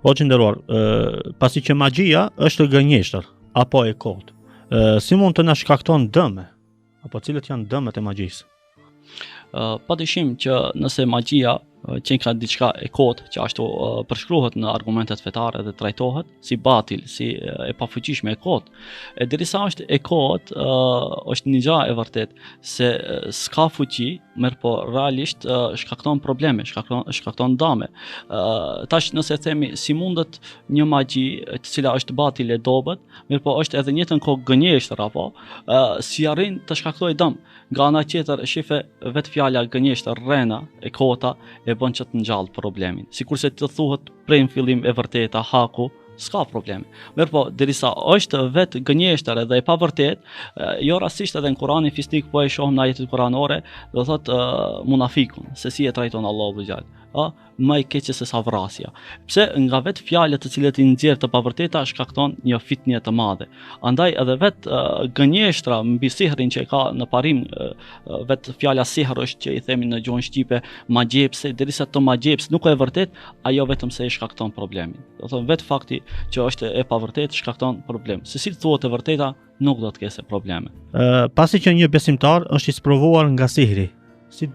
O që nderuar, pasi që magjia është gënjeshtër apo e kot, si mund të na shkakton dëme? Apo cilët janë dëmet e magjisë? Padyshim që nëse magjia që ka diçka e kot, që ashtu përshkruhet në argumentet fetare dhe trajtohet si batil, si e pafuqishme e kot, e derisa është e kot, është një gjë e vërtet se s'ka fuqi, mirë po realisht shkakton probleme, shkakton dëme. Tash nëse themi si mundet një magji e cila është batil e dobët, mirë po është edhe në njëjtën kohë gënjeshtër apo si arrin të shkaktojë dëm. Nga ana tjetër shife vetë fjala gënjeshtër rrena e kota e bën që të ngjall problemin. Sikurse të thuhet prej në fillim e vërteta haku, s'ka probleme. Mirë po, derisa është vetë gënjeshtër edhe e pavërtet, jo rastisht edhe në Kur'anin fisnik po e shohim në ajetet kuranore, do thotë munafikun, se si e trajton Allahu xhall. Më i keq se sa vrasja. Pse nga vetë fjalët të cilët i nxjerr të pavërteta shkakton një fitnje të madhe. Andaj edhe vetë gënjeshtra mbi sihrin që e ka në parim vetë fjala sihr është që i themi në gjuhën shqipe magjepse, derisa të magjeps nuk është e vërtet, ajo vetëm se e shkakton problemin. Do thonë vetë fakti që është e pavërtet shkakton problem. Se si thuhet e vërteta nuk do të ketë probleme. Pasi që një besimtar është i sprovuar nga sihri, si